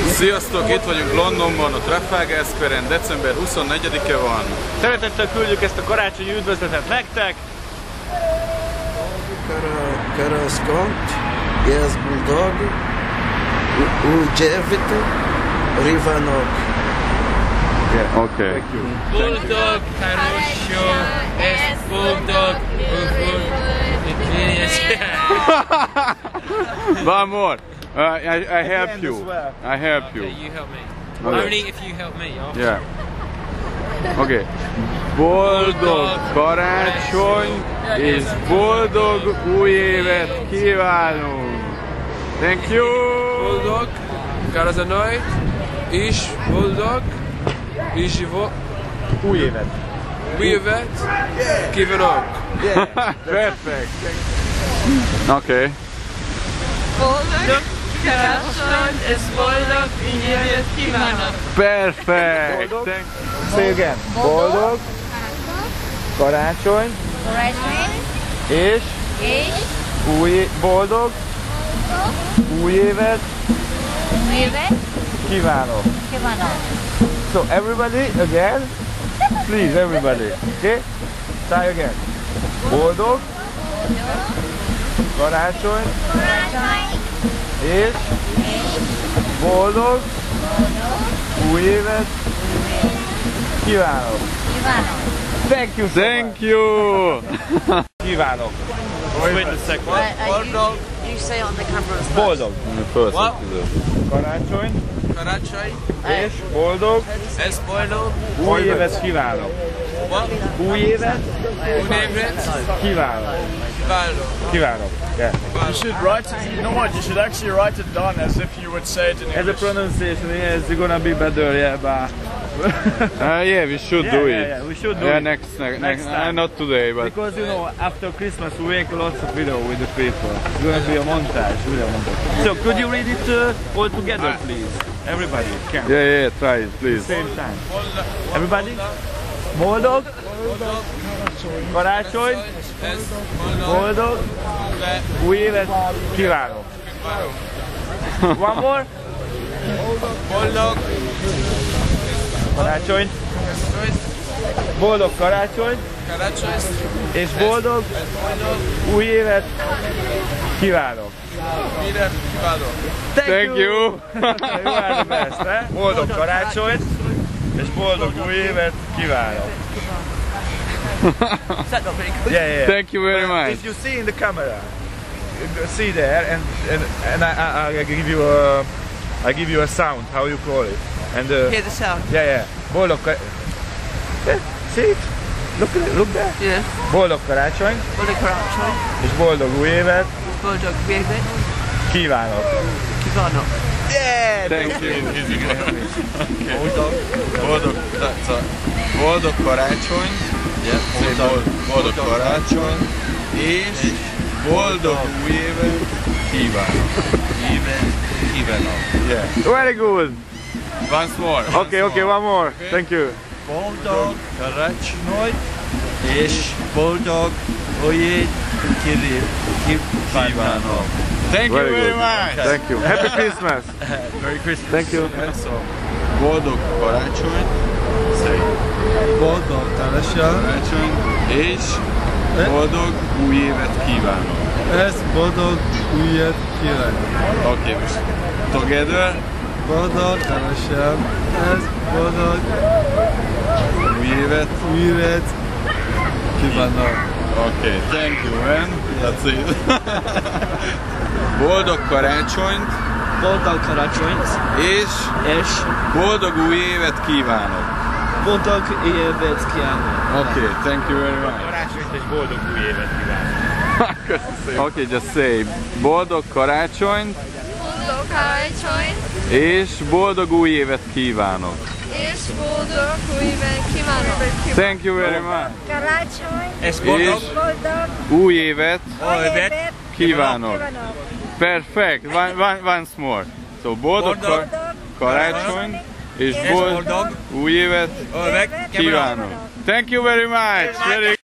Sziasztok, itt vagyunk Londonban, a Trafalgar Square-en, december 24-e van. Szeretettel küldjük ezt a karácsonyi üdvözletet nektek! Cara Scott, Yes Bulldog, Ujevit, Rivanok. Yeah, okay. Bulldog, хорошо, es bulldog, One more. I help you. I help you. Okay, you help me. Okay. Only if you help me. After. Yeah. Okay. Boldog karácsony és boldog új évet kívánunk. Thank you. Boldog, karácsony és boldog és Új évet! új évet kívánok. Perfect. Okay. Boldog karácsony és boldog új évet kívánok! Perfect. Say again. Boldog karácsony és boldog új évet kívánok. So everybody again, please everybody, okay? Try again. Boldog karácsony és boldog új évet kívánok. Thank you so Thank you. Kívánok. Wait a second. You say on the camera as well. Boldog karácsony Karácsony és boldog és boldog új évet kívánok. Új évet új évet kívánok. kívánok. Yeah. You should write it, you know what, you should actually write it down as if you would say it in As a English. pronunciation, yeah, it's gonna be better, yeah, but Yeah, we should do it. yeah, we should do Yeah, it. next time. not today, but Because you know, after Christmas we make lots of video with the people. It's gonna be a montage, video montage. So could you read it all together, please? Everybody, can. yeah, try it, please. Same time. Everybody? Boldog karácsony, Ez boldog új évet kívánok. One more? boldog Karácsony. Boldog karácsony karácsony és boldog új évet kívánok. évet kívánok. Thank you. You are the best, eh? Boldog karácsony és boldog új évet kívánok. Yeah. Thank you very much. If you see in the camera, see there, and I give you a sound. How you call it? And Hear the sound. yeah. Boldog see it? Look there. Yeah. Boldog karácsony Boldog karácsony és boldog új évet boldog új évet kívánok. kívánok! Thank you. Boldog karácsony, boldog karácsony, és boldog új évet kívánok. Yeah. Very good. Once more. Okay, one more. Thank you. Boldog karácsony, és boldog új évet kívánok. Thank you very much. Thank you. Happy Christmas. Merry Christmas. Thank you. Boldog karácsony, boldog karácsony, és boldog új évet kívánok. Ez boldog új évet kívánok. Okay, most together. Boldog karácsony, ez boldog Új évet. kívánok. Okay, thank you man. That's it. Boldog karácsonyt Boldog karácsonyt és boldog új évet kívánok. boldog évet kívánok. Okay, thank you very much. Karácsonyt és boldog új évet kívánok. Okay, just say boldog karácsonyt Boldog karácsony és boldog új évet kívánok. és boldog új évet kívánok! Thank you very much. Karácsony És És boldog új évet új évet kívánok. Perfect. Once more. So boldog karácsony és boldog új évet kívánok. Thank you very much. Very